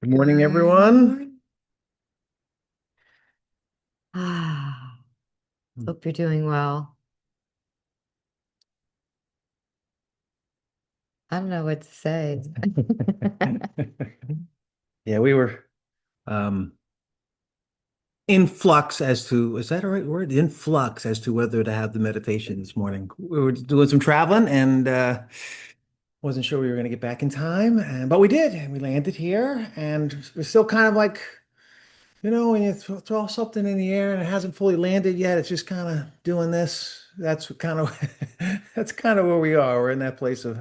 Good morning, Good everyone. morning. Ah, hope you're doing well. I don't know what to say. Yeah, we were um, in flux as to, is that a right word? In flux as to whether to have the meditation this morning. We were doing some traveling and wasn't sure we were going to get back in time, but we did. And we landed here, and we're still kind of like, when you throw something in the air and it hasn't fully landed yet, it's just kind of doing this. That's kind of that's kind of where we are. We're in that place of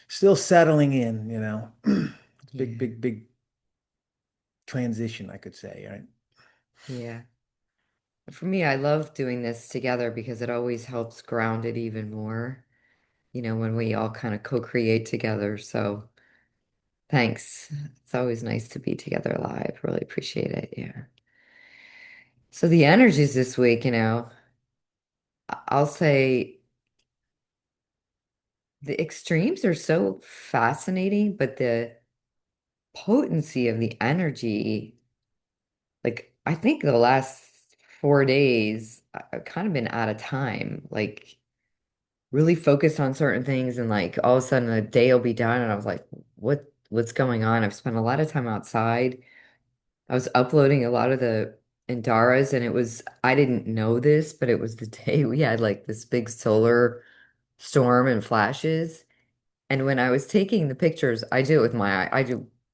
still settling in. Big, Yeah, big, big transition, I could say, right? yeah. For me, I love doing this together because it always helps ground it even more, when we all kind of co-create together. So thanks. It's always nice to be together live. Really appreciate it. Yeah. So the energies this week, I'll say the extremes are so fascinating, but the potency of the energy. Like, I think the last 4 days, I've kind of been out of time, like really focused on certain things, and like all of a sudden the day will be done, and I was like, what's going on? I've spent a lot of time outside. I was uploading a lot of the Andaras, and I didn't know this, but it was the day we had like this big solar storm and flashes. And when I was taking the pictures, I do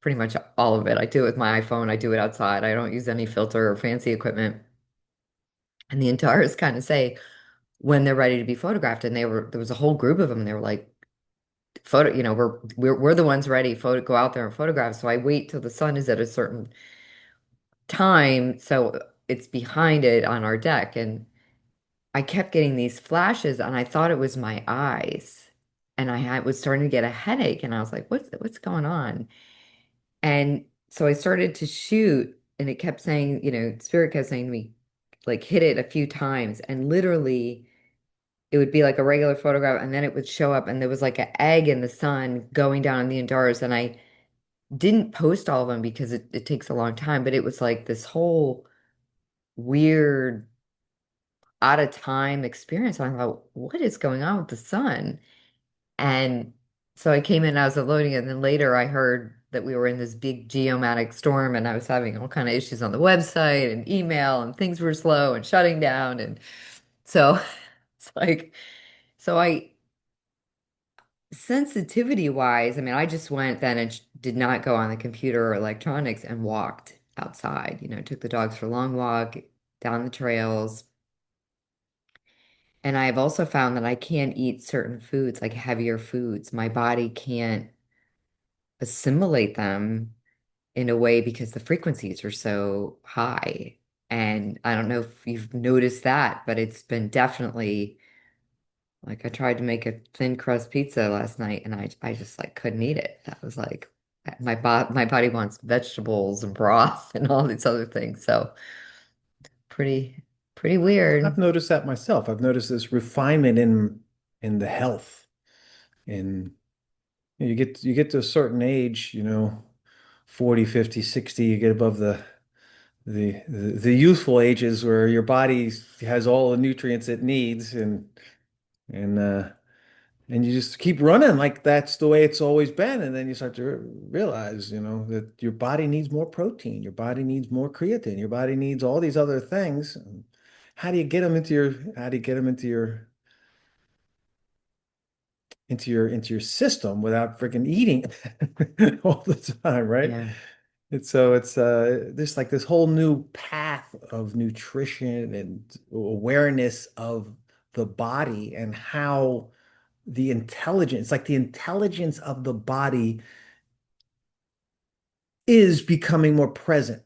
pretty much all of it. I do it with my iPhone. I do it outside. I don't use any filter or fancy equipment. And the Antares kind of say when they're ready to be photographed, and there was a whole group of them. They were like, we're the ones ready, go out there and photograph. So I wait till the sun is at a certain time, so it's behind it on our deck. And I kept getting these flashes, and I thought it was my eyes. And was starting to get a headache, and I was like, what's going on? And so I started to shoot, and it kept saying, Spirit kept saying to me, like, hit it a few times. And literally, it would be like a regular photograph, and then it would show up, and there was like an egg in the sun going down in the Andaras. And I didn't post all of them because it takes a long time, but it was like this whole weird, out of time experience. And I thought, what is going on with the sun? And so I came in, I was uploading it, and then later I heard that we were in this big geomatic storm, and I was having all kind of issues on the website and email, and things were slow and shutting down. And so it's like, so I sensitivity wise, I mean, I just went then and did not go on the computer or electronics and walked outside, took the dogs for a long walk down the trails. And I've also found that I can't eat certain foods, like heavier foods. My body can't assimilate them in a way because the frequencies are so high. And I don't know if you've noticed that, but it's been definitely like I tried to make a thin crust pizza last night, and I just like couldn't eat it. I was like, my body wants vegetables and broth and all these other things. So pretty pretty I've weird. noticed that myself. I've noticed this refinement in the health. And you get to a certain age, 40, 50, 60, you get above the youthful ages where your body has all the nutrients it needs and uh and you just keep running like that's the way it's always been. And then you start to realize, that your body needs more protein, your body needs more creatine, your body needs all these other things. How do you get them into your system without freaking eating all the time, right? Yeah. And so it's there's like this whole new path of nutrition and awareness of the body and how the intelligence of the body is becoming more present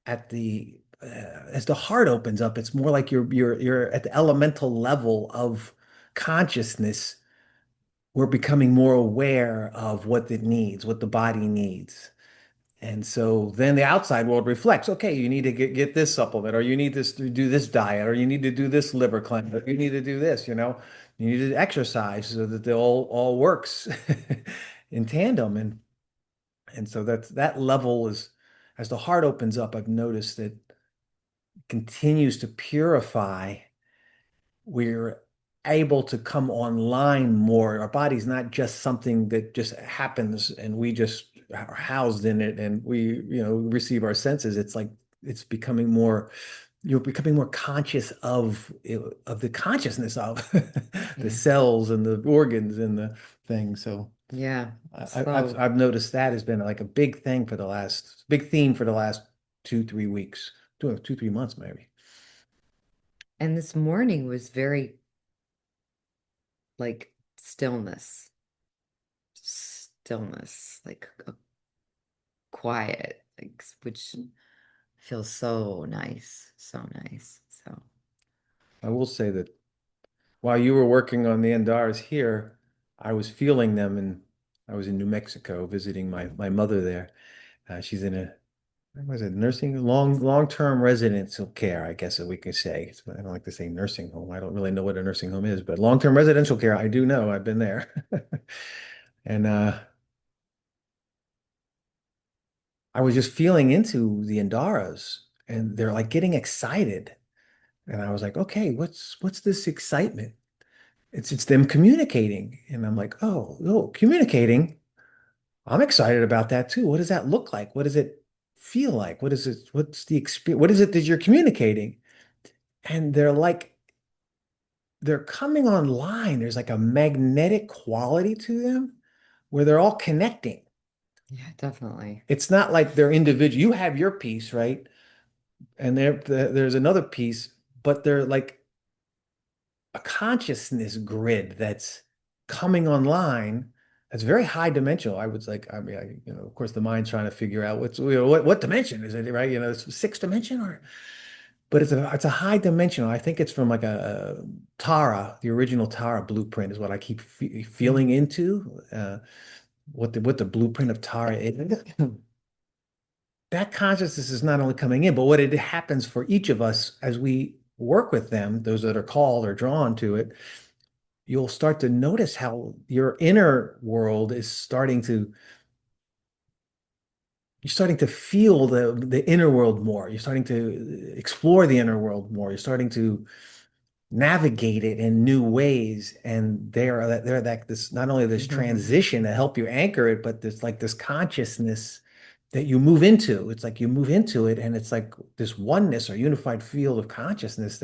at the as the heart opens up. It's more like you're at the elemental level of consciousness. We're becoming more aware of what it needs, what the body needs. And so then the outside world reflects, okay, you need to get this supplement, or you need to do this diet, or you need to do this liver cleanse, or you need to do this, you need to exercise so that they all works in tandem. And so that's that level is, as the heart opens up, I've noticed that it continues to purify. We're able to come online more. Our body's not just something that just happens and we just are housed in it and we, receive our senses. It's like it's becoming more, you're becoming more conscious of the consciousness of the Yeah. cells and the organs and the things. So Yeah. I've So, noticed that has been like a big theme for the last 2, 3 weeks, 2, 3 months maybe. and this morning was very like stillness, like a quiet, like which feels so nice, so nice. So, I will say that while you were working on the Andaras here, I was feeling them, and I was in New Mexico visiting my mother there. She's in a what was it, nursing, long-term residential care, I guess that we could say. I don't like to say nursing home. I don't really know what a nursing home is, but long-term residential care, I do know. I've been there. And I was just feeling into the Andaras, and they're like getting excited. And I was like, okay, what's this excitement? It's them communicating. And I'm like, oh, communicating. I'm excited about that too. What does that look like? What does it feel like? What's the experience? What is it that you're communicating? And they're coming online. There's like a magnetic quality to them where they're all connecting. yeah, definitely. It's not like they're individual. You have your piece, right? And there's another piece, but they're like a consciousness grid that's coming online that's very high dimensional. I was like, I mean, of course, the mind's trying to figure out what dimension is it, right? It's sixth dimension but it's a high dimensional. I think it's from like a Tara, the original Tara blueprint is what I keep feeling Mm. into. What the blueprint of Tara is. That consciousness is not only coming in, but what it happens for each of us as we work with them, those that are called or drawn to it, you'll start to notice how your inner world is you're starting to feel the inner world more. You're starting to explore the inner world more. You're starting to navigate it in new ways. And they're like this, not only this Mhm. transition to help you anchor it, but there's like this consciousness that you move into. It's like you move into it and it's like this oneness or unified field of consciousness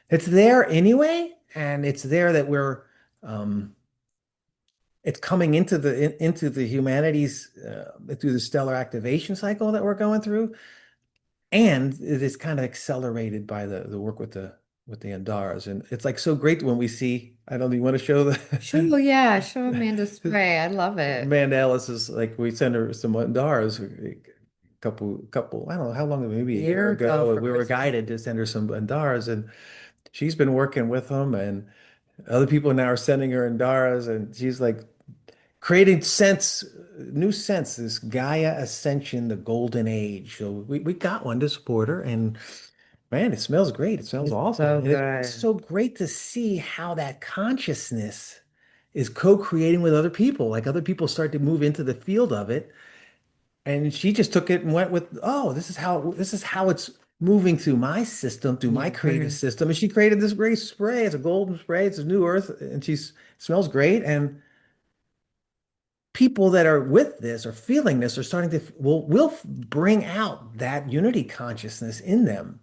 it's there anyway. And it's there that um, it's coming into the humanities through the stellar activation cycle that we're going through, and it is kind of accelerated by the work with the Andaras, and it's like so great when we see. I don't even want to show Sure, yeah, show the Amanda Spray. I love it. Amanda Ellis is like we send her some Andaras a couple I don't know how long, A maybe a year year ago ago for we were Christmas. guided to send her some Andaras, and she's been working with them, and other people now are sending her Andaras, and she's like creating new sense, this Gaia Ascension, the golden age. So we got one to support her, and man, it smells great. It smells It's awesome. so And it's good. so great to see how that consciousness is co-creating with other people. Like other people start to move into the field of it. And she just took it and went with, oh, this is how it's moving through my system, through my Yeah. creative system. And she created this great spray. It's a golden spray. It's a new earth, and smells great. And people that are with this or feeling this are starting to will bring out that unity consciousness in them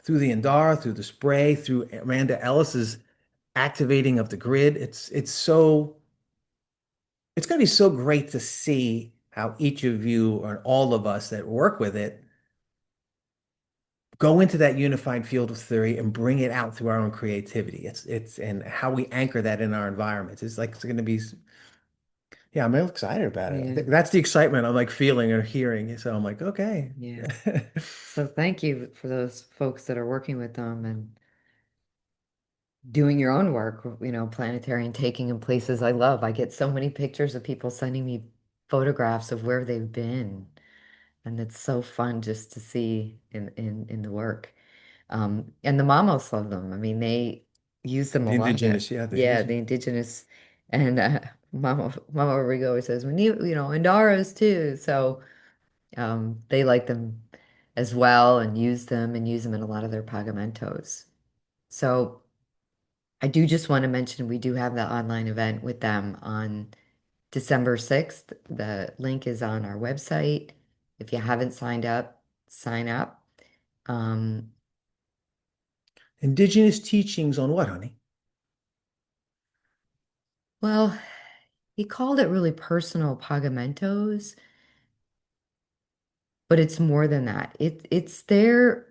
through the Indara, through the spray, through Amanda Ellis's activating of the grid. It's going to be so great to see how each of you or all of us that work with it go into that unified field of theory and bring it out through our own creativity. It's and how we anchor that in our environments. It's like it's going to be. Yeah, I'm real excited about it. I Yeah. think that's the excitement I'm like feeling or hearing. So I'm like, okay. Yeah. So thank you for those folks that are working with them and doing your own work, planetary and taking in places I love. I get so many pictures of people sending me photographs of where they've been, and it's so fun just to see in the work. And the Mamos love them. I mean, they use them The a lot there. indigenous, yeah, the Yeah, indigenous. the indigenous. And Mama Rigo always says, we need, Andaras too. So they like them as well and use them in a lot of their pagamentos. So I do just want to mention we do have the online event with them on December 6th. The link is on our website. If you haven't signed up, sign up. Um, Indigenous teachings on what, honey? well, he called it really personal pagamentos, but it's more than that. It's their,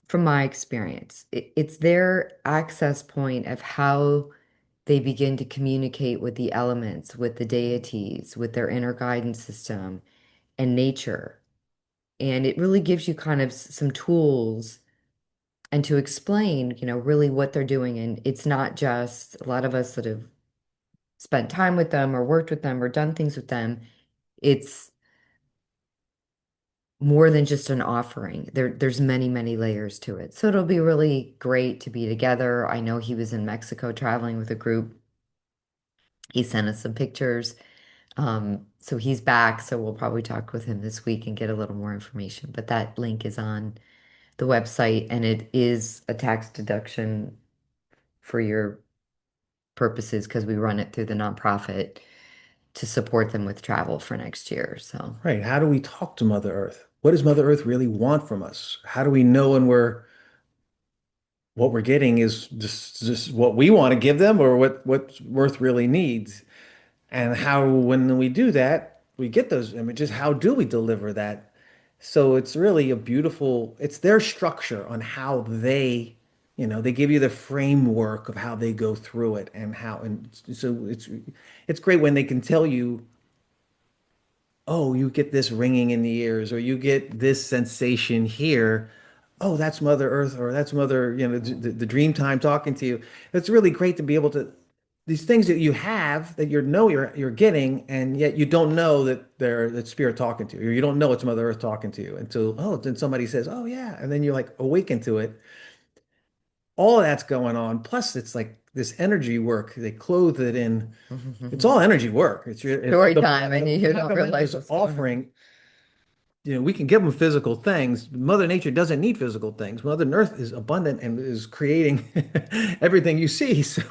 from my experience, it's their access point of how they begin to communicate with the elements, with the deities, with their inner guidance system and nature. And it really gives you kind of some tools and to explain, really what they're doing. And it's not just a lot of us that have spent time with them or worked with them or done things with them. It's more than just an offering. There's many, many layers to it. So it'll be really great to be together. I know he was in Mexico traveling with a group. He sent us some pictures. So he's back, so we'll probably talk with him this week and get a little more information. But that link is on the website and it is a tax deduction for your purposes because we run it through the nonprofit to support them with travel for next year. So Right. How do we talk to Mother Earth? What does Mother Earth really want from us? How do we know when what we're getting is just what we want to give them or what Earth really needs? And how, when we do that, we get those images. How do we deliver that? So it's really a beautiful, it's their structure on how they give you the framework of how they go through it and how, and so it's great when they can tell you, oh, you get this ringing in the ears, or you get this sensation here. Oh, that's Mother Earth, or that's Mother, the dream time talking to you. It's really great to be able to these things that you have that you're getting, and yet you don't know that spirit talking to you, or you don't know it's Mother Earth talking to you until then somebody says, oh yeah, and then you're like awaken to it. All of that's going on. Plus, it's like this energy work. They clothe it in. It's all energy work. It's story the time, and you don't Bhagavan realize is what's going on. offering. We can give them physical things. Mother Nature doesn't need physical things. Mother Earth is abundant and is creating everything you see. So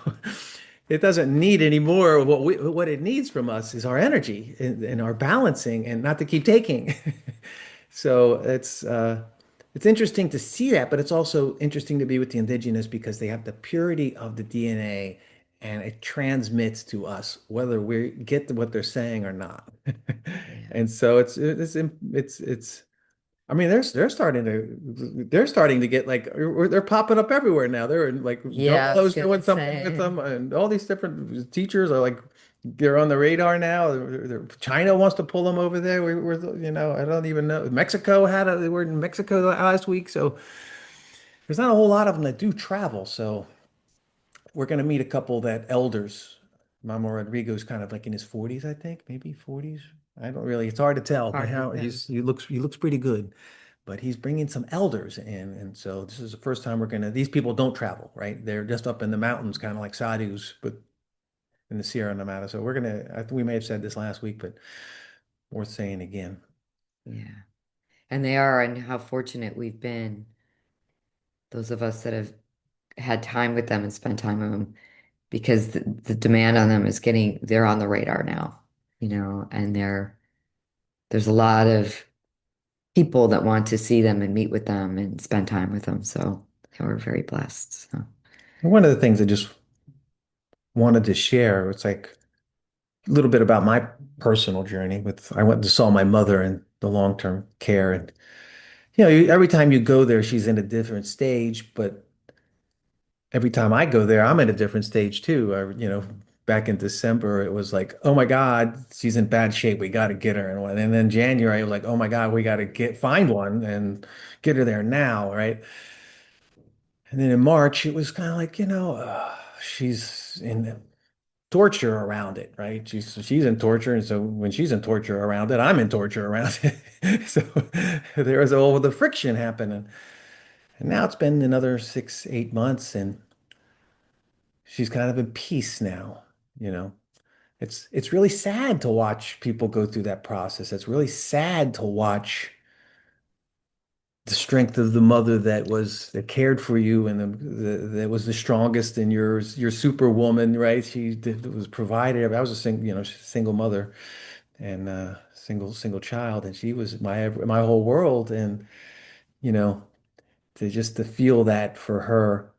it doesn't need any more. What it needs from us is our energy and our balancing, and not to keep taking. So it's interesting to see that, but it's also interesting to be with the indigenous because they have the purity of the DNA, and it transmits to us whether we get what they're saying or not. Yeah. And so it's I mean they're starting to get like they're popping up everywhere now. They're in like Yeah, I was Jumbo's gonna doing something with say. them, and all these different teachers are like they're on the radar now. China wants to pull them over there. I don't even know. Mexico they were in Mexico last week, so there's not a whole lot of them that do travel. So we're going to meet a couple that elders. Mamo Rodrigo's kind of like in his 40s, I think, maybe 40s. I don't really, it's hard to tell, but Hard to how tell. he looks pretty good. But he's bringing some elders in, and so this is the first time these people don't travel, right? They're just up in the mountains, kind of like sadhus, but in the Sierra Nevada. So I think we may have said this last week, but worth saying again. Yeah. And they are, and how fortunate we've been, those of us that have had time with them and spent time with them, because the demand on them is they're on the radar now, and there's a lot of people that want to see them and meet with them and spend time with them. So we're very blessed. So And one of the things I just wanted to share, it's like a little bit about my personal journey I went and saw my mother in the long-term care, and every time you go there, she's in a different stage, but every time I go there, I'm in a different stage too. Back in December, it was like, oh my God, she's in bad shape. We got to get her in one. And then January, it was like, oh my God, we got to find one and get her there now, right? And then in March, it was kind of like, she's in torture around it, right? She's in torture, and so when she's in torture around it, I'm in torture around it. So there was all the friction happening. And now it's been another 6, 8 months, and she's kind of in peace now. you know. It's really sad to watch people go through that process. It's really sad to watch the strength of the mother that cared for you and that was the strongest in your superwoman, right? Was provided. I was a single mother and single child, and she was my whole world. And you know, to feel that for her,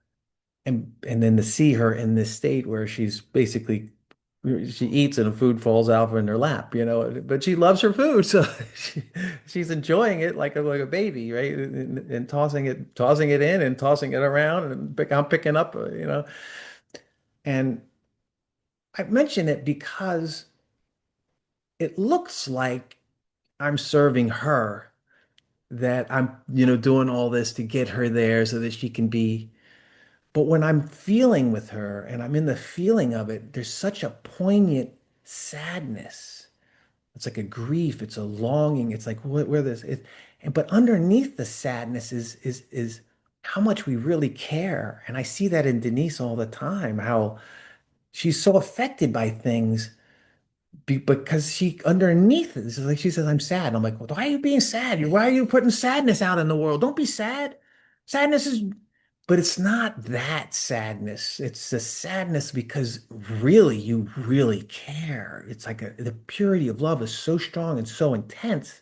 and then to see her in this state where she's basically she eats and the food falls out in her lap, but she loves her food, so she's enjoying it like a baby, right? And tossing it in and tossing it around, and I'm picking up, And I mention it because it looks like I'm serving her, that I'm, doing all this to get her there so that she can be. But when I'm feeling with her and I'm in the feeling of it, there's such a poignant sadness. It's like a grief, it's a longing, it's like where this is. But underneath the sadness is how much we really care. And I see that in Denise all the time, how she's so affected by things because she underneath it, it's like she says, I'm sad. I'm like, well, why are you being sad? Why are you putting sadness out in the world? Don't be sad. Sadness is, but it's not that sadness. It's the sadness because really, you really care. It's like the purity of love is so strong and so intense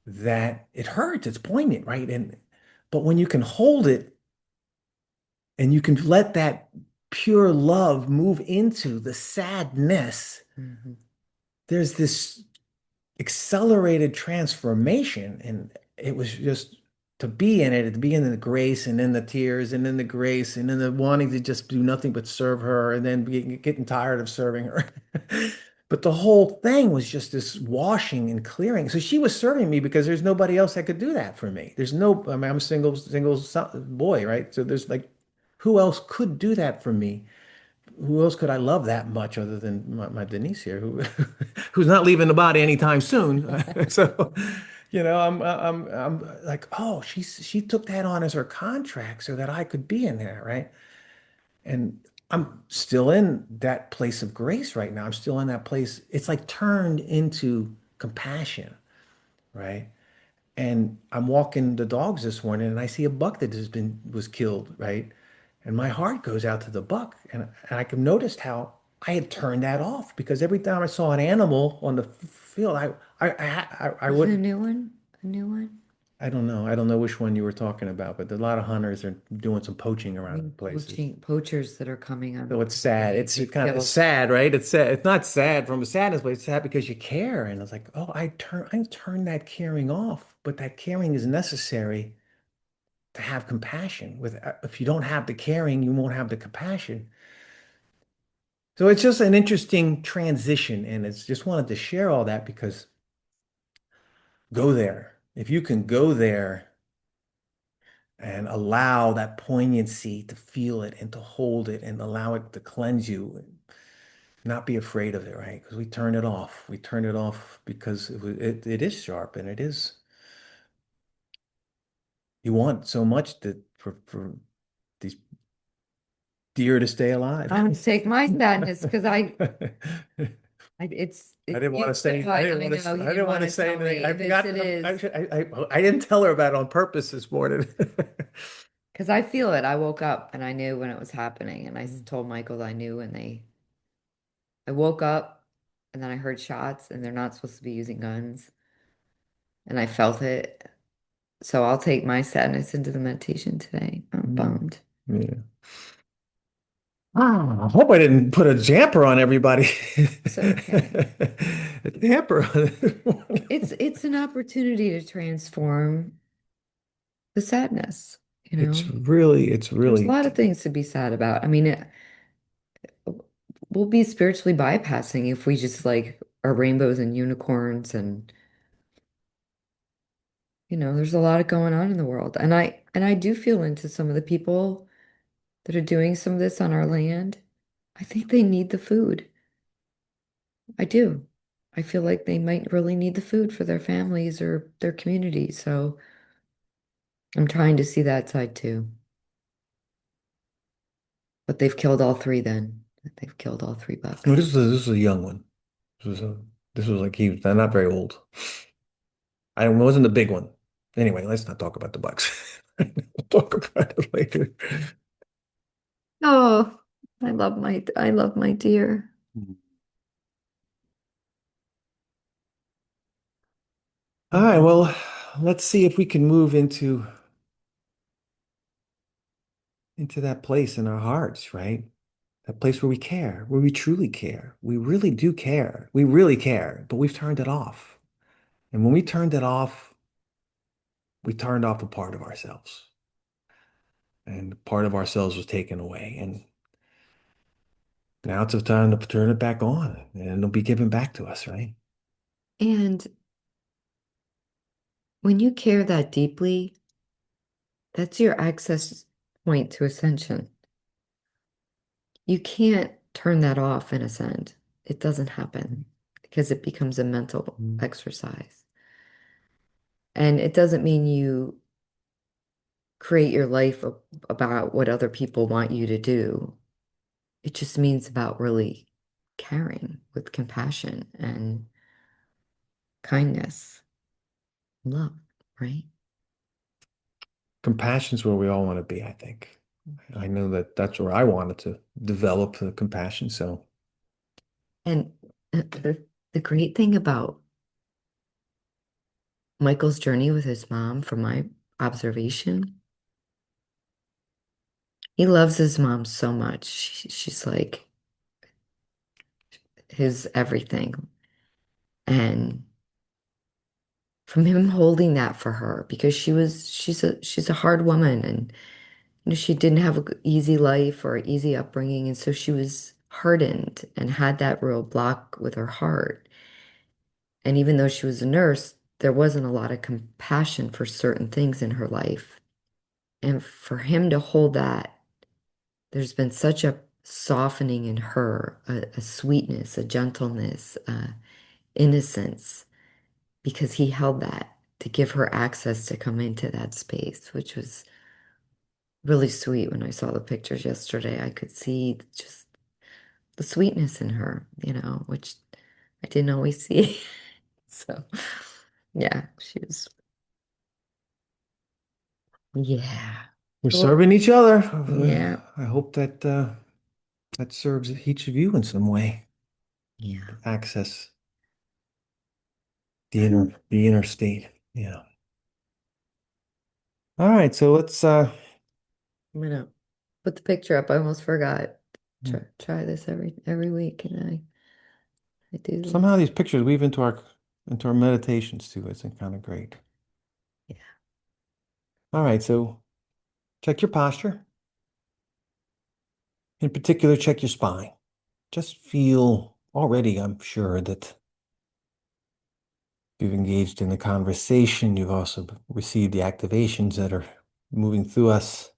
that it hurts. It's poignant, right? But when you can hold it and you can let that pure love move into the sadness, Mhm. there's this accelerated transformation. And it was just to be in it, to be in the grace and in the tears and in the grace and in the wanting to just do nothing but serve her and then getting tired of serving her. But the whole thing was just this washing and clearing. So she was serving me because there's nobody else that could do that for me. I mean, I'm a boy, right? So there's like, who else could do that for me? Who else could I love that much other than my Denise here, who's not leaving the body anytime soon? So, I'm like, oh, she took that on as her contract so that I could be in there, right? And I'm still in that place of grace right now. I'm still in that place. It's like turned into compassion, right? And I'm walking the dogs this morning and I see a buck that was killed, right? And my heart goes out to the buck. And I can notice how I had turned that off because every time I saw an animal on the field, I Is it a would, new one? A new one? I don't know. I don't know which one you were talking about, but a lot of hunters are doing some poaching I around mean, places. poachers that are coming So on. it's sad. They've It's killed. sad, right? It's sad. It's not sad from a sadness, but it's sad because you care. And it's like, oh, I turned that caring off, but that caring is necessary to have compassion. If you don't have the caring, you won't have the compassion. So it's just an interesting transition, and it's just wanted to share all that because go there. If you can go there and allow that poignancy to feel it and to hold it and allow it to cleanse you, and not be afraid of it, right? Because we turn it off. We turn it off because it is sharp and it is. You want so much for these deer to stay alive. I'm gonna take my sadness because I it's didn't want you. to say, I didn't I want know to, you I didn't didn't want want to to say tell anything. me. I If it's forgot, it is I didn't tell her about it on purpose this morning. because I feel it. I woke up and I knew when it was happening, and told Michael that I knew when I woke up and then I heard shots, and they're not supposed to be using guns, and I felt it. So I'll take my sadness into the meditation today. I'm Mm, bummed. yeah. I hope I didn't put a damper on everybody. It's okay. A damper on It's an opportunity to transform the sadness, you know. it's There's a really, lot of things to be sad about. I mean, we'll be spiritually bypassing if we just like are rainbows and unicorns and there's a lot going on in the world. And I do feel into some of the people that are doing some of this on our land. I think they need the food. I do. I feel like they might really need the food for their families or their community. So I'm trying to see that side too. But they've killed all three then. They've killed all three No, bucks. this was a young one. This was like he was not very old. I it wasn't a big one. Anyway, let's not talk about the bucks. We'll talk about it later. Oh, I love my deer. All right, well, let's see if we can move into that place in our hearts, right? That place where we care, where we truly care. We really do care. We really care, but we've turned it off. And when we turned it off, we turned off a part of ourselves. And part of ourselves was taken away. And now it's the time to turn it back on and it'll be given back to us, right? And when you care that deeply, that's your access point to ascension. You can't turn that off and ascend. It doesn't happen because it becomes a mental exercise. And it doesn't mean you create your life about what other people want you to do. It just means about really caring with compassion and kindness, love, right? Compassion's where we all want to be, I think. I know that that's where I wanted to develop the compassion. So And the great thing about Michael's journey with his mom, from my observation, he loves his mom so much. She's like his everything. And from him holding that for her, because she's a hard woman, and she didn't have an easy life or easy upbringing, and so she was hardened and had that real block with her heart. And even though she was a nurse, there wasn't a lot of compassion for certain things in her life. And for him to hold that, there's been such a softening in her, a sweetness, a gentleness, innocence, because he held that to give her access to come into that space, which was really sweet. When I saw the pictures yesterday, I could see just the sweetness in her, which I didn't always see. So, yeah, she was, yeah. we're Well, serving each other. yeah, I hope that that serves each of you in some way. yeah. Access the inner state. Yeah. All right, so let's I'm gonna put the picture up. I almost forgot. Try this every week, and I do somehow this. these pictures weave into our meditations too. It's kind of great. Yeah. All right, so check your posture. In particular, check your spine. Just feel already, I'm sure that you've engaged in the conversation. You've also received the activations that are moving through us.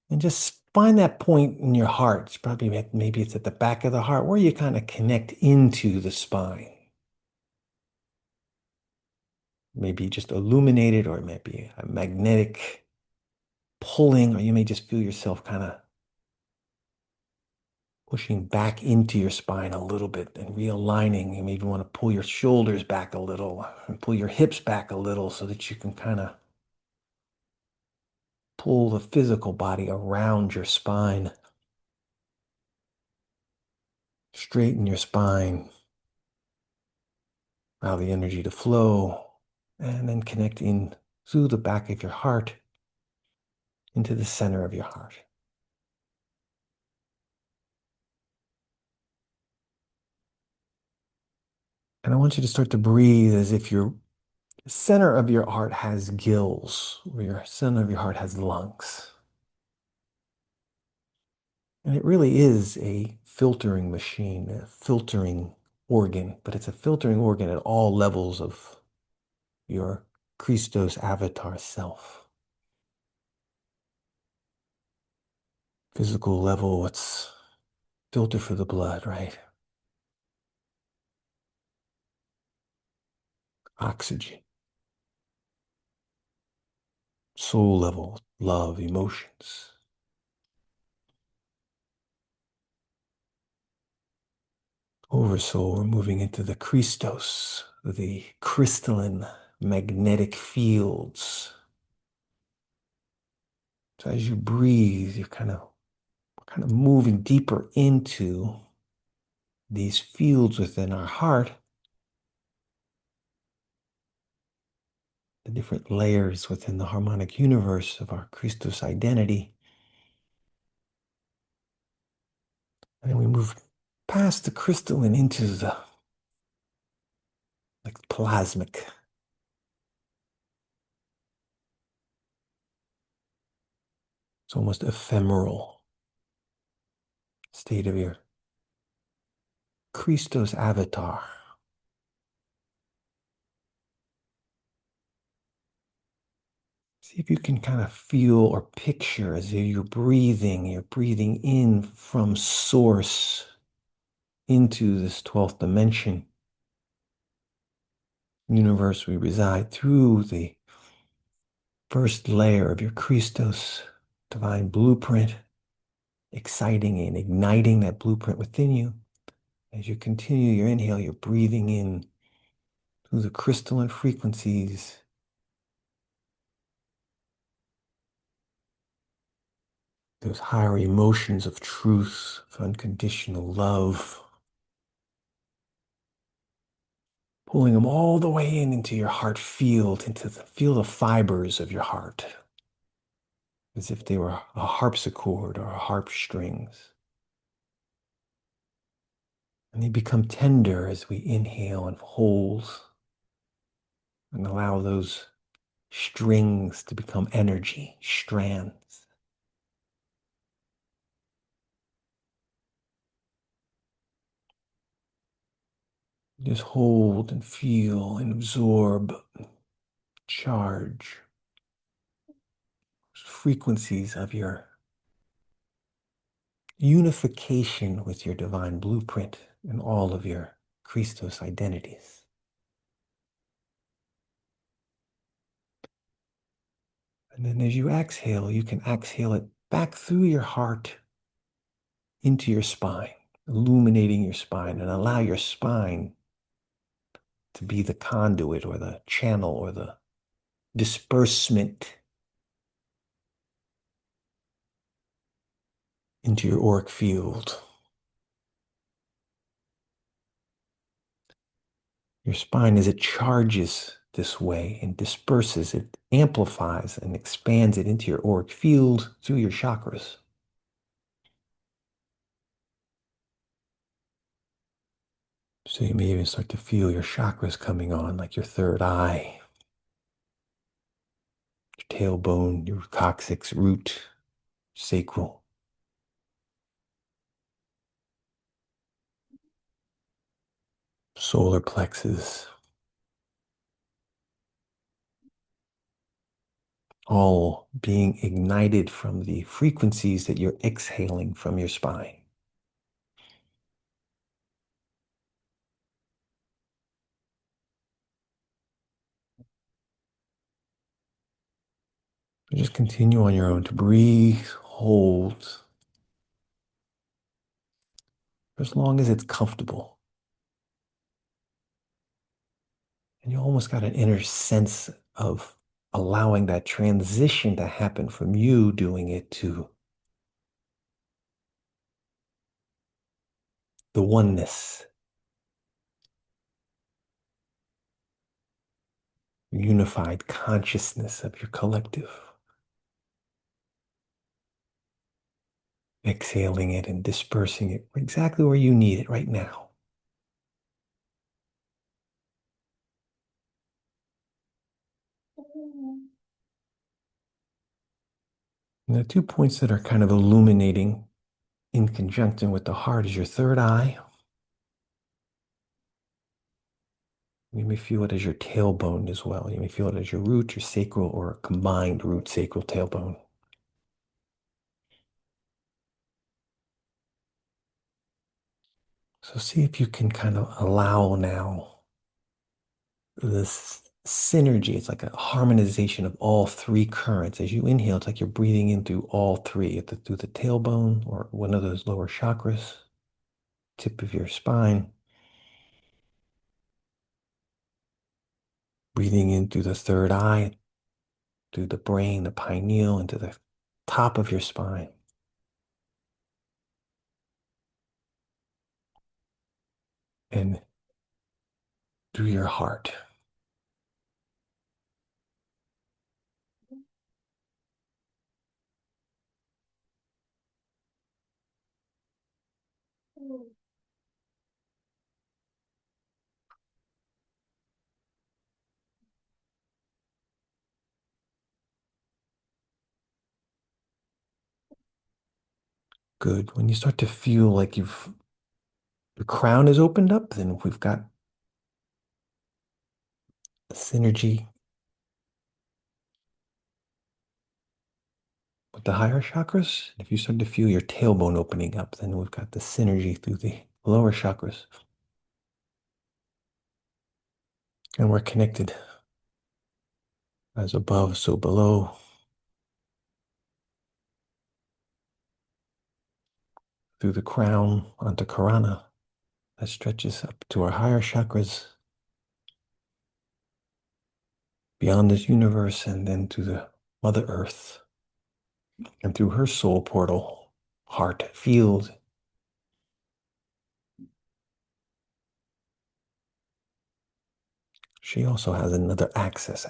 And just find that point in your heart. It's probably maybe it's at the back of the heart where you kind of connect into the spine. Maybe just illuminated, or it might be a magnetic pulling, or you may just feel yourself kind of pushing back into your spine a little bit and realigning. You maybe want to pull your shoulders back a little and pull your hips back a little so that you can kind of pull the physical body around your spine. Straighten your spine, allow the energy to flow, and then connect in through the back of your heart into the center of your heart. And I want you to start to breathe as if your center of your heart has gills, or your center of your heart has lungs. And it really is a filtering machine, a filtering organ, but it's a filtering organ at all levels of your Christos Avatar Self. Physical level, it's filter for the blood, right? Oxygen. Soul level, love, emotions. Oversoul, we're moving into the Christos, the crystalline magnetic fields. So as you breathe, you're kind of moving deeper into these fields within our heart, the different layers within the harmonic universe of our Christos identity. And then we move past the crystalline into the plasmic. It's almost ephemeral state of your Christos avatar. See if you can kind of feel or picture as you're breathing in from source into this 12th dimension universe we reside through the first layer of your Christos divine blueprint, exciting and igniting that blueprint within you. As you continue your inhale, you're breathing in through the crystalline frequencies, those higher emotions of truth, of unconditional love, pulling them all the way in into your heart field, into the field of fibers of your heart, as if they were a harpsichord or a harp strings. And they become tender as we inhale and hold and allow those strings to become energy, strands. Just hold and feel and absorb, charge frequencies of your unification with your divine blueprint and all of your Christos identities. And then as you exhale, you can exhale it back through your heart into your spine, illuminating your spine, and allow your spine to be the conduit or the channel or the disbursement into your auric field. Your spine, as it charges this way and disperses, it amplifies and expands it into your auric field through your chakras. So you may even start to feel your chakras coming on, like your third eye, your tailbone, your coccyx, root, sacral, solar plexus, all being ignited from the frequencies that you're exhaling from your spine. Just continue on your own to breathe, hold, for as long as it's comfortable. And you almost got an inner sense of allowing that transition to happen from you doing it to the oneness, unified consciousness of your collective. Exhaling it and dispersing it exactly where you need it right now. And the 2 points that are kind of illuminating in conjunction with the heart is your third eye. You may feel it as your tailbone as well. You may feel it as your root, your sacral, or a combined root, sacral, tailbone. So see if you can kind of allow now this synergy. It's like a harmonization of all three currents. As you inhale, it's like you're breathing in through all three, through the tailbone or one of those lower chakras, tip of your spine. Breathing in through the third eye, through the brain, the pineal, into the top of your spine. And through your heart. Good. When you start to feel like your crown is opened up, then we've got a synergy with the higher chakras. If you start to feel your tailbone opening up, then we've got the synergy through the lower chakras. And we're connected as above, so below. Through the crown onto Karana that stretches up to our higher chakras, beyond this universe, and then to the Mother Earth, and through her soul portal, heart field. She also has another access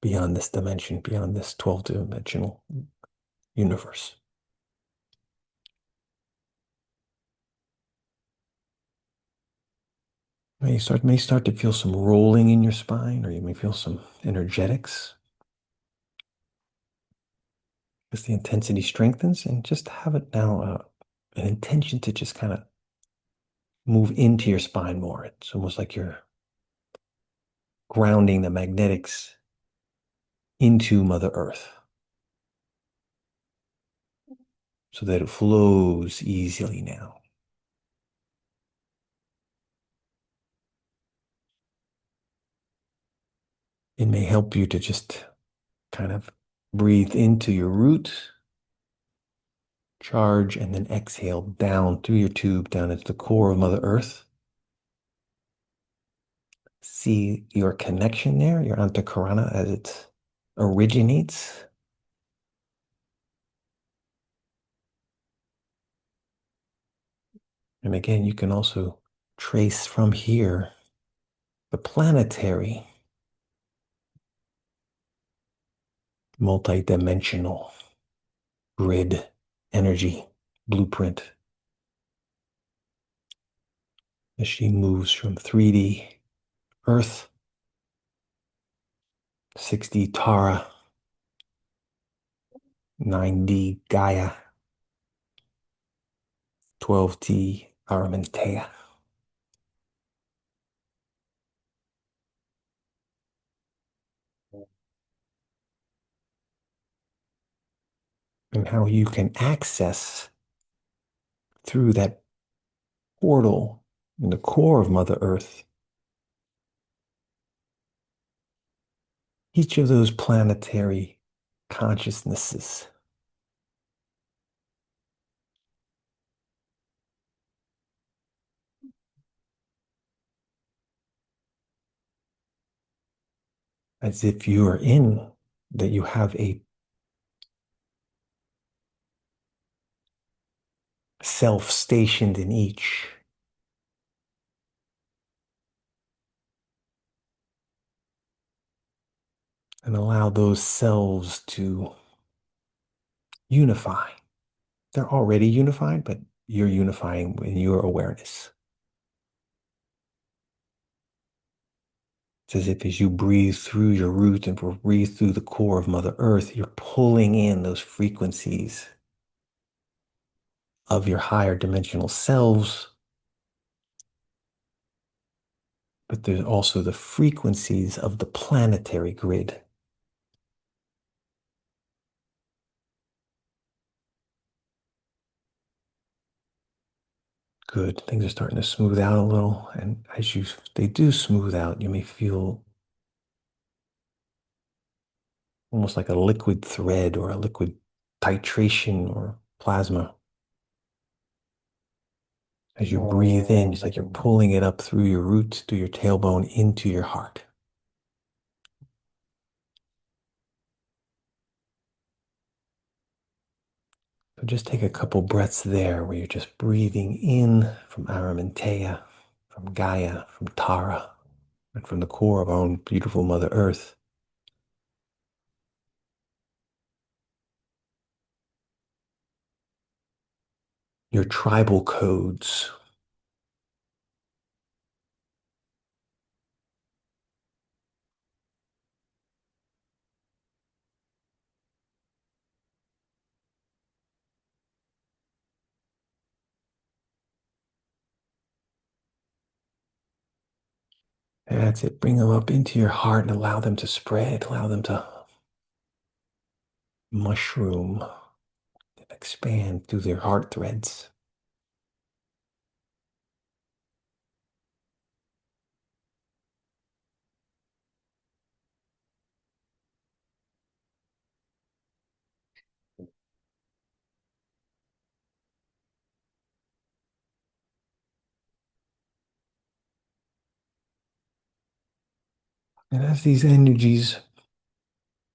beyond this dimension, beyond this 12-dimensional universe. May start to feel some rolling in your spine, or you may feel some energetics as the intensity strengthens, and just have it now an intention to just kind of move into your spine more. It's almost like you're grounding the magnetics into Mother Earth so that it flows easily now. It may help you to just kind of breathe into your root, charge, and then exhale down through your tube, down into the core of Mother Earth. See your connection there, your Antakarana, as it originates. And again, you can also trace from here the planetary, multi-dimensional grid energy blueprint as she moves from 3D Earth, 6D Tara, 9D Gaia, 12D Aramentea. And how you can access through that portal in the core of Mother Earth each of those planetary consciousnesses. As if you are in, that you have a self stationed in each. And allow those selves to unify. They're already unified, but you're unifying in your awareness. It's as if as you breathe through your root and breathe through the core of Mother Earth, you're pulling in those frequencies of your higher dimensional selves. But there's also the frequencies of the planetary grid. Good. Things are starting to smooth out a little. And as they do smooth out, you may feel almost like a liquid thread or a liquid titration or plasma As you breathe in, it's like you're pulling it up through your roots, through your tailbone, into your heart. So just take a couple breaths there where you're just breathing in from Aramintea, from Gaia, from Tara, and from the core of our own beautiful Mother Earth. Your tribal codes. That's it. Bring them up into your heart and allow them to spread, allow them to mushroom, expand through their heart threads. And as these energies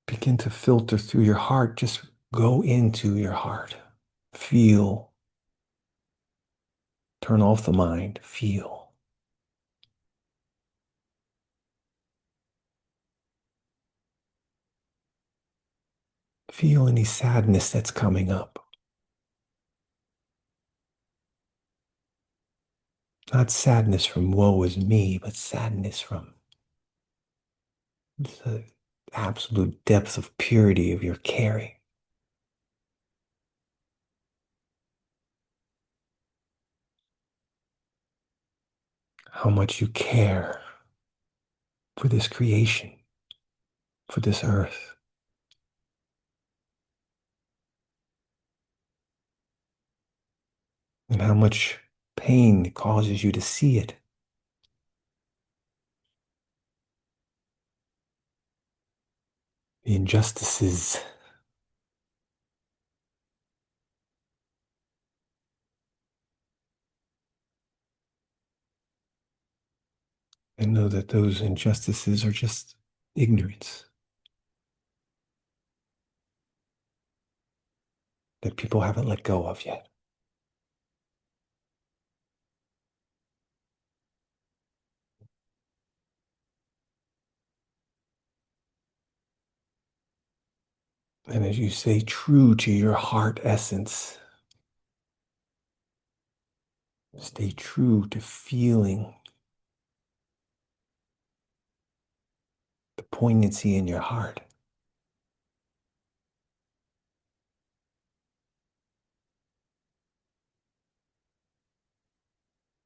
begin to filter through your heart, just go into your heart. Feel. Turn off the mind. Feel. Feel any sadness that's coming up. Not sadness from woe is me, but sadness from the absolute depth of purity of your caring. How much you care for this creation, for this earth, and how much pain it causes you to see it. The injustices, and know that those injustices are just ignorance, that people haven't let go of yet. And as you stay true to your heart essence, stay true to feeling the poignancy in your heart.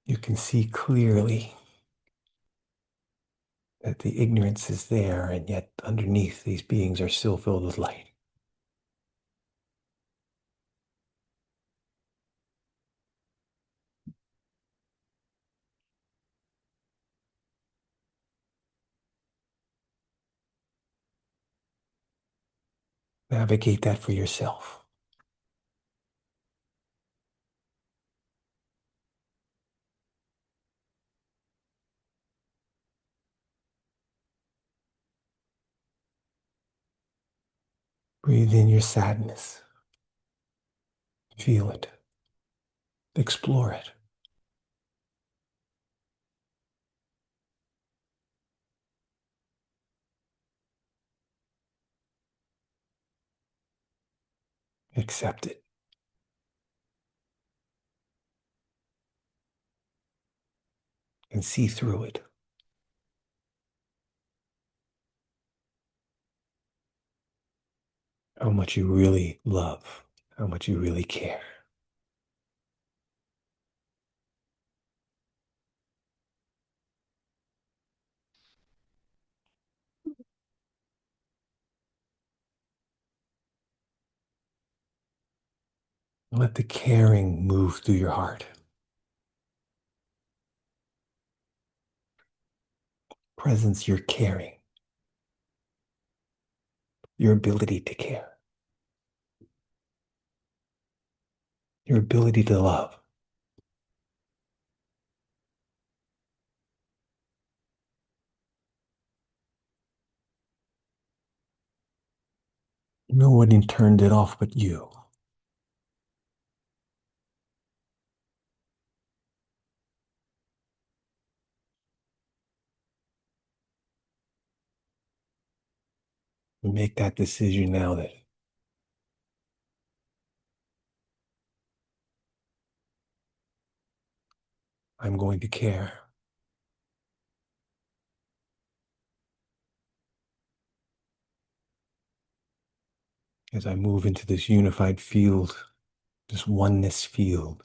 You can see clearly that the ignorance is there, and yet underneath these beings are still filled with light. Navigate that for yourself. Breathe in your sadness. Feel it. Explore it. Accept it. And see through it. How much you really love. How much you really care. Let the caring move through your heart. Presence your caring. Your ability to care. Your ability to love. Nobody turned it off but you. We make that decision now that I'm going to care as I move into this unified field, this oneness field,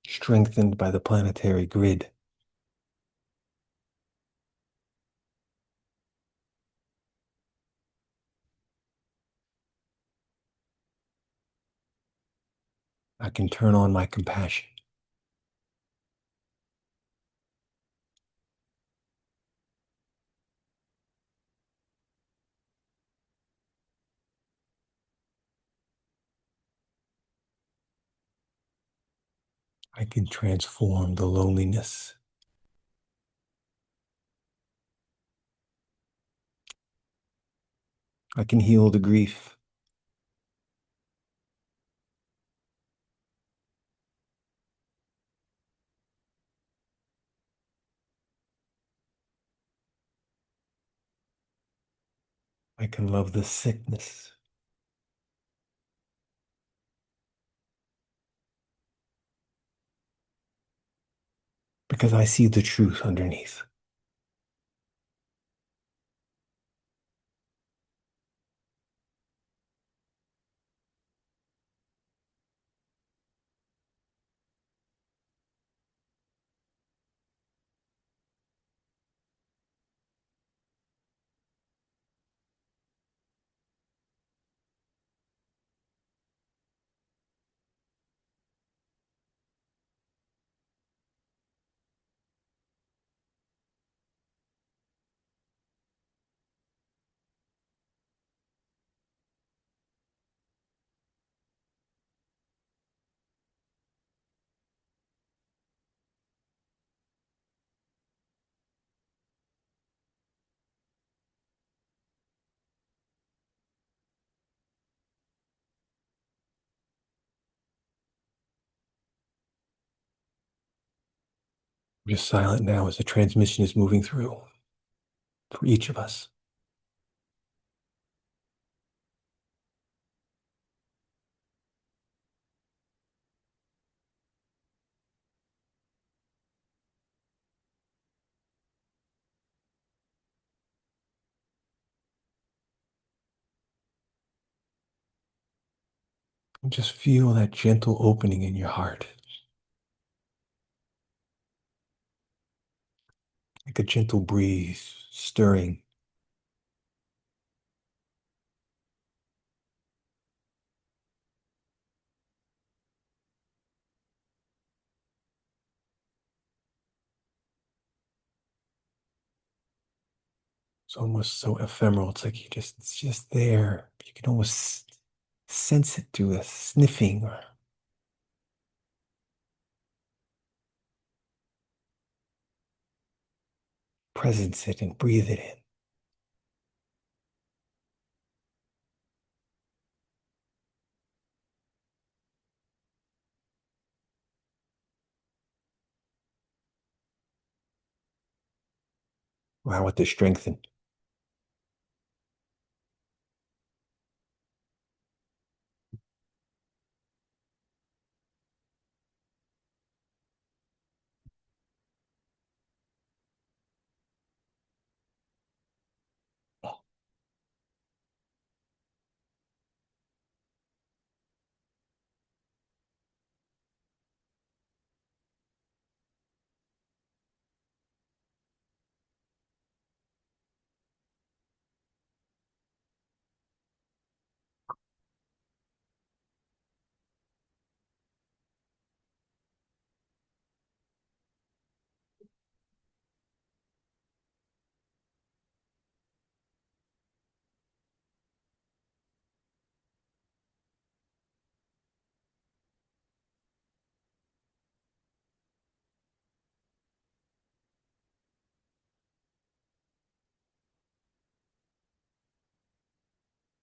strengthened by the planetary grid. I can turn on my compassion. I can transform the loneliness. I can heal the grief. I can love the sickness because I see the truth underneath. I'm just silent now as the transmission is moving through for each of us. And just feel that gentle opening in your heart, like a gentle breeze stirring. It's almost so ephemeral. It's like it's just there. You can almost sense it through a sniffing or presence it and breathe it in. Allow it to strengthen.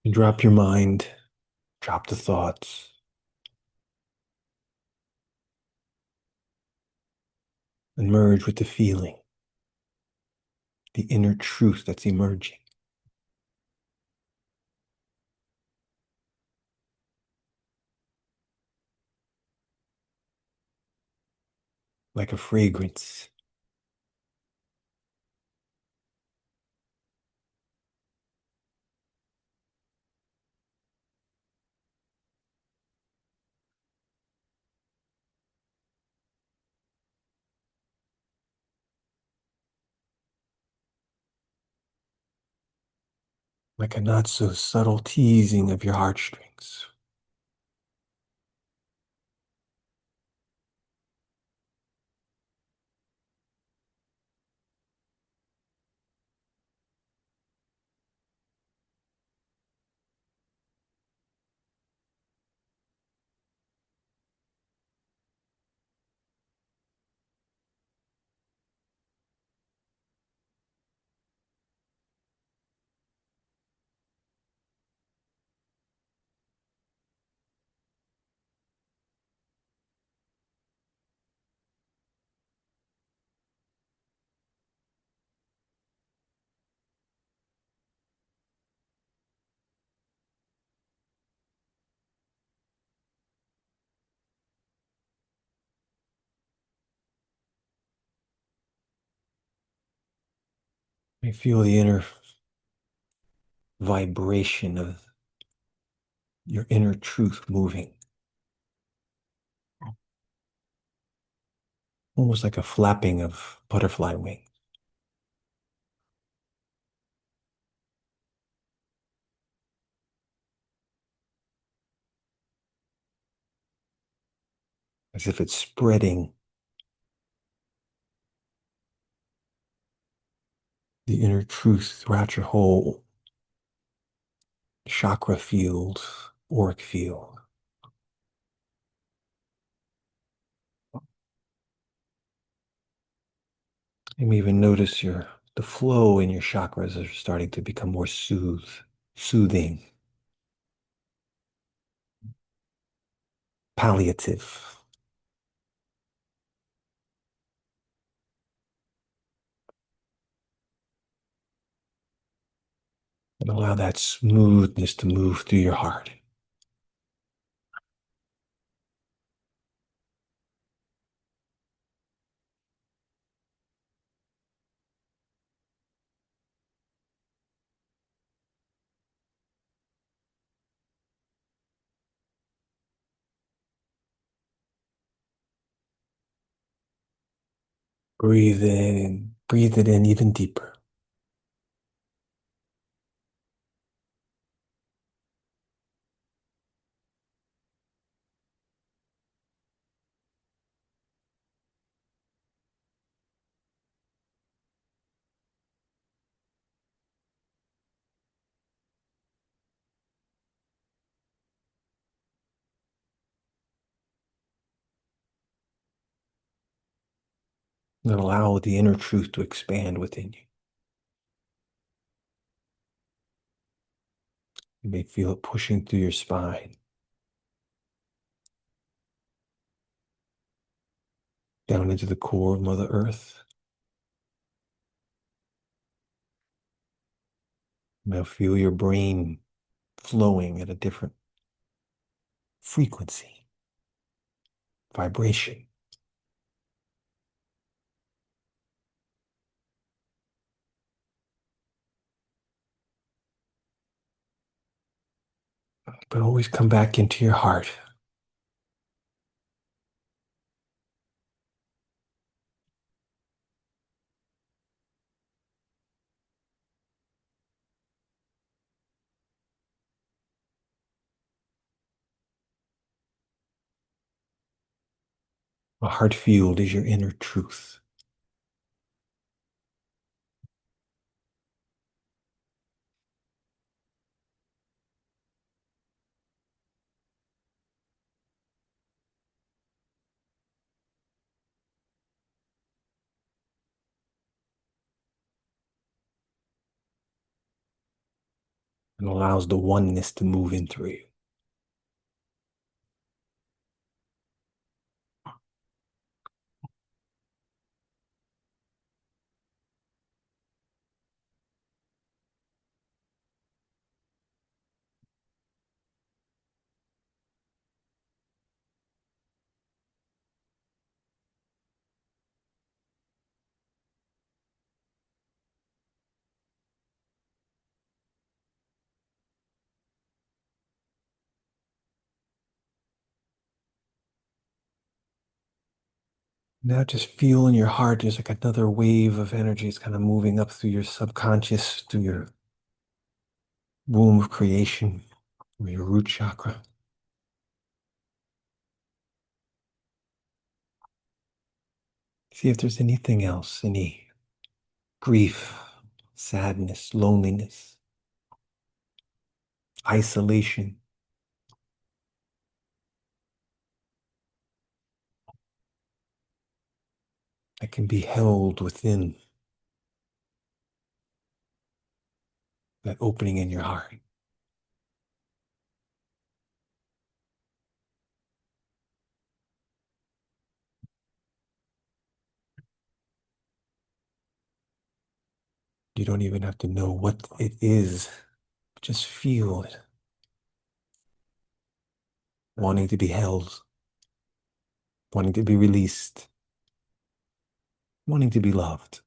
And drop your mind, drop the thoughts, and merge with the feeling, the inner truth that's emerging. Like a fragrance, like a not so subtle teasing of your heartstrings. You feel the inner vibration of your inner truth moving, almost like a flapping of butterfly wings, as if it's spreading the inner truth throughout your whole chakra field, auric field. You may even notice the flow in your chakras are starting to become more soothing, palliative, and allow that smoothness to move through your heart. Breathe it in even deeper. And allow the inner truth to expand within you. You may feel it pushing through your spine, down into the core of Mother Earth. Now feel your brain flowing at a different frequency, vibration. But always come back into your heart. A heart field is your inner truth. and allows the oneness to move in through you. Now just feel in your heart, there's like another wave of energy. It's kind of moving up through your subconscious, through your womb of creation, or your root chakra. See if there's anything else, any grief, sadness, loneliness, isolation that can be held within that opening in your heart. You don't even have to know what it is, just feel it, wanting to be held, wanting to be released, wanting to be loved.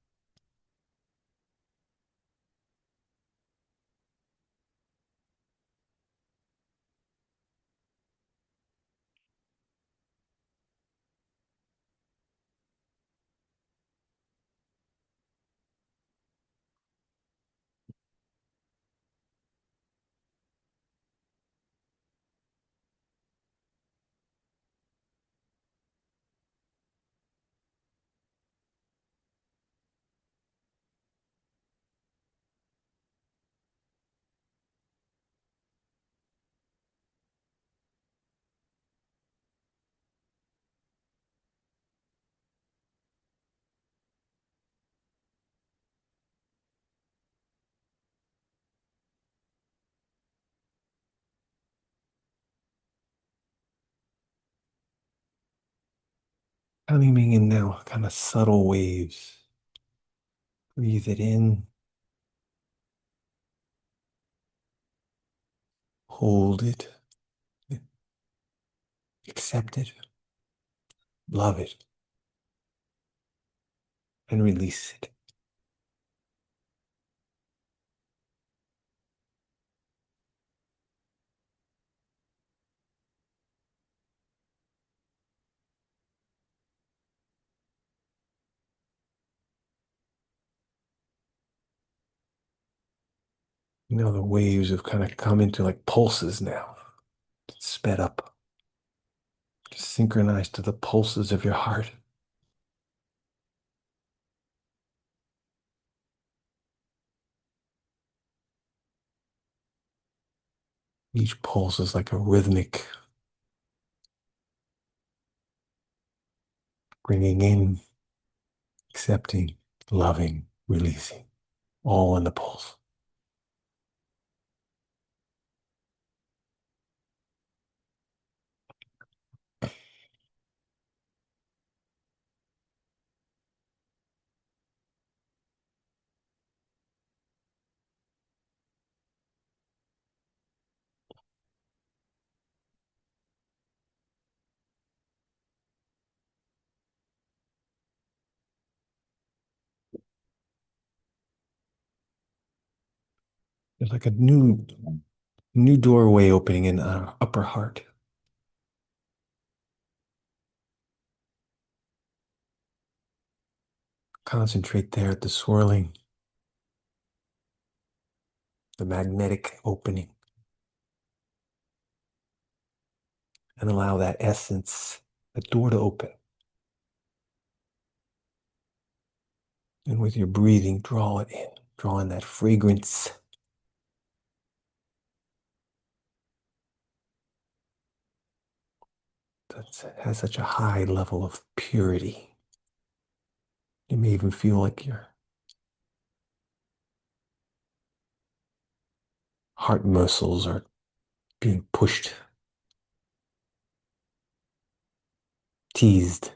Coming in now, kind of subtle waves. Breathe it in, hold it, accept it, love it, and release it. You know, the waves have kind of come into like pulses now, sped up, just synchronized to the pulses of your heart. Each pulse is like a rhythmic, bringing in, accepting, loving, releasing, all in the pulse. There's like a new doorway opening in our upper heart. Concentrate there at the swirling, the magnetic opening, and allow that essence, the door to open. And with your breathing, draw it in, draw in that fragrance. That has such a high level of purity. You may even feel like your Heart muscles are being pushed, teased.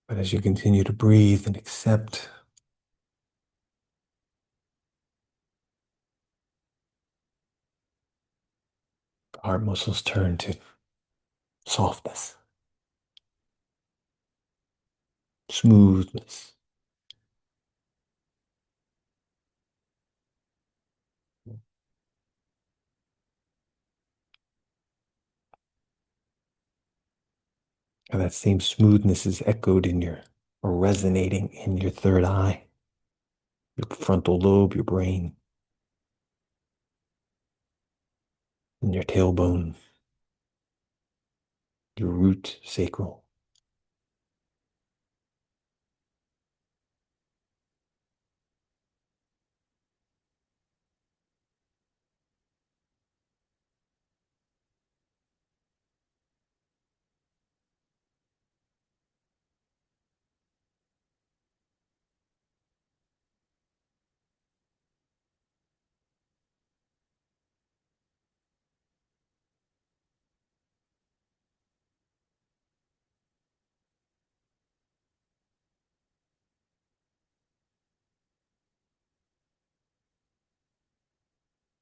But as you continue to breathe and accept, the heart muscles turn to softness, smoothness. And that same smoothness is echoed in your, or resonating in your third eye, your frontal lobe, your brain, in your tailbone, your root sacral.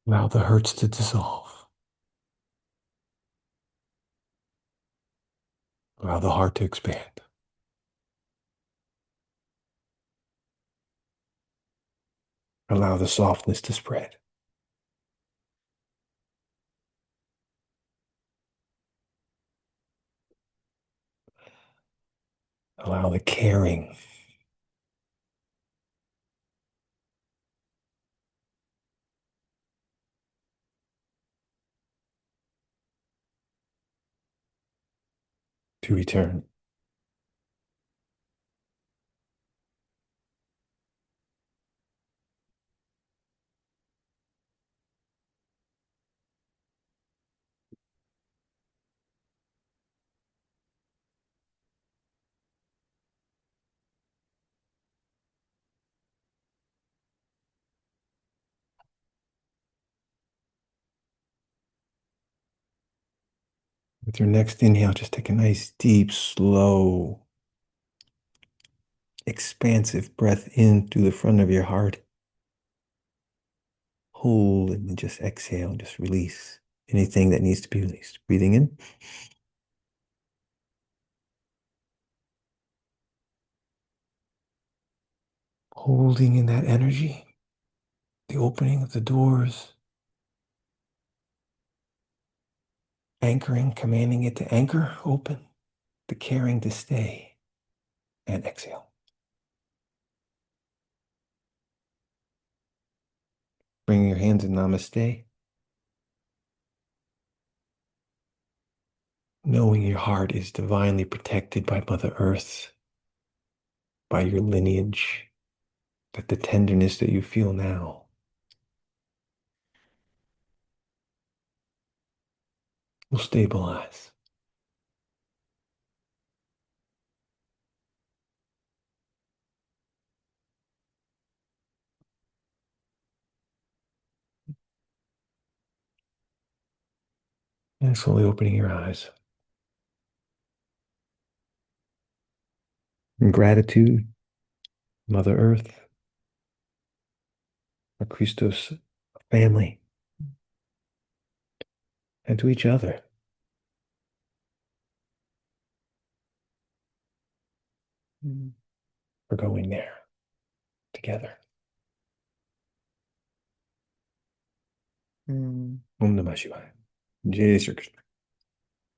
Allow the hurts to dissolve. Allow the heart to expand. Allow the softness to spread. Allow the caring to return. With your next inhale, just take a nice, deep, slow, expansive breath in through the front of your heart. Hold and then just exhale, just release anything that needs to be released. Breathing in. Holding in that energy, the opening of the doors, anchoring, commanding it to anchor, open, the caring to stay, and exhale. Bring your hands in namaste, knowing your heart is divinely protected by Mother Earth, by your lineage, that the tenderness that you feel now will stabilize. And slowly opening your eyes. In gratitude, Mother Earth, our Christos family, and to each other for going there together. Mm. Om Namah Shivaya. Jai Shri Krishna.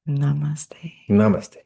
Namaste. Namaste.